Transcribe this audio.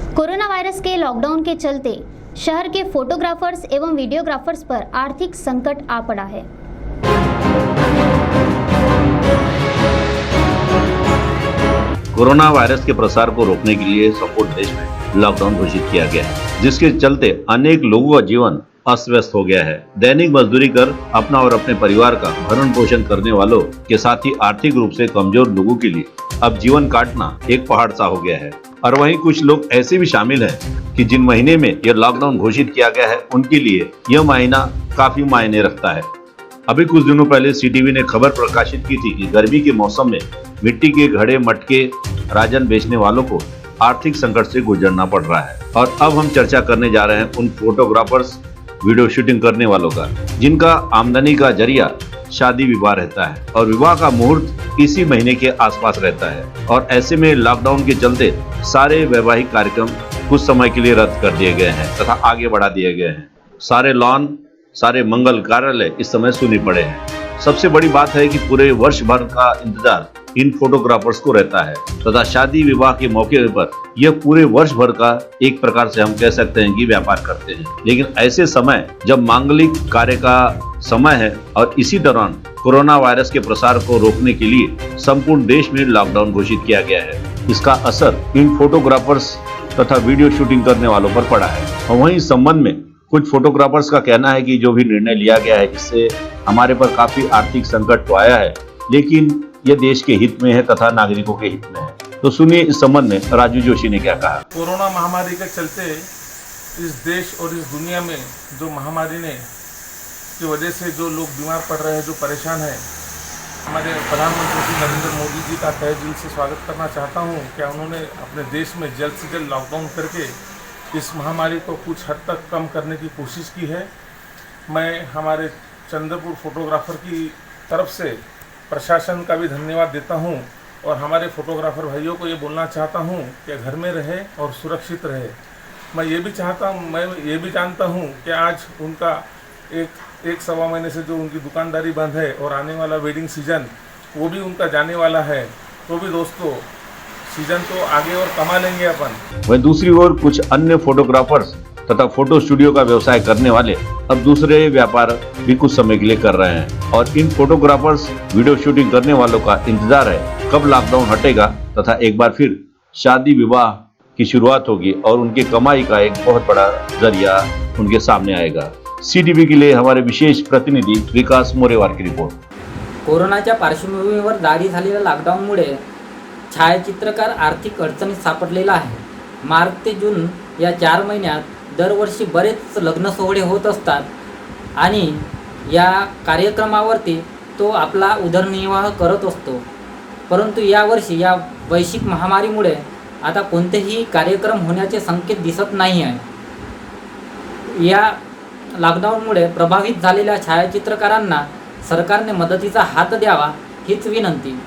Corona virus के lockdown के चलते शहर के फोटोग्राफर्स एवं वीडियोग्राफर्स पर आर्थिक संकट आ पड़ा है। कोरोना वायरस के प्रसार को रोकने के लिए संपूर्ण देश में लॉकडाउन घोषित किया गया है, जिसके चलते अनेक लोगों का जीवन अस्त व्यस्त हो गया है। दैनिक मजदूरी कर अपना और अपने परिवार का भरण पोषण करने वालों के साथ ही आर्थिक रूप से कमजोर लोगों के लिए अब जीवन काटना एक पहाड़ सा हो गया है। और वहीं कुछ लोग ऐसे भी शामिल हैं कि जिन महीने में यह लॉकडाउन घोषित किया गया है, उनके लिए यह महीना काफी मायने रखता है। अभी कुछ दिनों पहले सीटीवी ने खबर प्रकाशित की थी कि गर्मी के मौसम में मिट्टी के घड़े, मटके, राजन बेचने वालों को आर्थिक संकट से गुजरना पड़ रहा है। और अब हम चर्चा करने जा रहे हैं उन फोटोग्राफर्स, वीडियो शूटिंग करने वालों का, जिनका आमदनी का जरिया शादी विवाह रहता है और विवाह का मुहूर्त इसी महीने के आसपास रहता है। और ऐसे में लॉकडाउन के चलते सारे वैवाहिक कार्यक्रम कुछ समय के लिए रद्द कर दिए गए हैं तथा आगे बढ़ा दिए गए हैं। सारे लॉन, सारे मंगल कार्यालय इस समय सुनी पड़े हैं। सबसे बड़ी बात है कि पूरे वर्ष भर का इंतजार इन फोटोग्राफर्स को रहता है तथा शादी विवाह के मौके पर यह पूरे वर्ष भर का एक प्रकार से हम कह सकते हैं कि व्यापार करते हैं। लेकिन ऐसे समय जब मांगलिक कार्य का समय है और इसी दौरान कोरोना वायरस के प्रसार को रोकने के लिए संपूर्ण देश में लॉकडाउन घोषित किया गया है, इसका असर इन फोटोग्राफर्स तथा वीडियो शूटिंग करने वालों पर पड़ा है। और वहीं इस संबंध में कुछ फोटोग्राफर्स का कहना है कि जो भी निर्णय लिया गया है, इससे हमारे पर काफी आर्थिक संकट तो आया है, लेकिन यह देश के हित में है तथा नागरिकों के हित में है। तो सुनिए इस संबंध में राजू जोशी ने क्या कहा। कोरोना महामारी के चलते इस देश और इस दुनिया में जो महामारी ने की वजह से जो लोग बीमार पड़ रहे हैं, जो परेशान हैं, हमारे प्रधानमंत्री श्री नरेंद्र मोदी जी का तहे दिल से स्वागत करना चाहता हूं कि उन्होंने अपने देश में जल्द से जल्द लॉकडाउन करके इस महामारी को कुछ हद तक कम करने की कोशिश की है। मैं हमारे चंद्रपुर फोटोग्राफर की तरफ से प्रशासन का भी धन्यवाद देता हूं और हमारे फोटोग्राफर भाइयों को ये बोलना चाहता हूं कि घर में रहे और सुरक्षित रहे। मैं ये भी जानता हूं कि आज उनका एक सवा महीने से जो उनकी दुकानदारी बंद है और आने वाला वेडिंग सीजन वो भी उनका जाने वाला है। तो भी दोस्तों, सीजन तो आगे और कमा लेंगे अपन। वहीं दूसरी ओर कुछ अन्य फोटोग्राफर्स तथा फोटो स्टूडियो का व्यवसाय करने वाले अब दूसरे व्यापार भी कुछ समय के लिए कर रहे हैं। और इन फोटोग्राफर्स, वीडियो शूटिंग करने वालों का इंतजार है कब लॉकडाउन हटेगा तथा एक बार फिर शादी विवाह की शुरुआत होगी और उनके कमाई का एक बहुत बड़ा जरिया उनके सामने आएगा। सीटीवी के लिए हमारे विशेष प्रतिनिधि विकास मोरेवार की रिपोर्ट। कोरोनाच्या पार्श्वभूमीवर जारी झालेल्या लॉकडाऊनमुळे छायाचित्रकार आर्थिक अडचणीत सापडलेला आहे। मार्च ते जून या 4 महिन्यात दरवर्षी बरेच लग्न सोहळे होत असतात आणि या कार्यक्रमावरती तो आपला उदरनिर्वाह करत असतो। परंतु यावर्षी या वैश्विक महामारीमुळे आता कोणतेही कार्यक्रम होण्याचे संकेत दिसत नाही आहे। या लॉकडाऊनमुळे प्रभावित झालेल्या छायाचित्रकारांना सरकारने मदतीचा हात द्यावा हीच विनंती।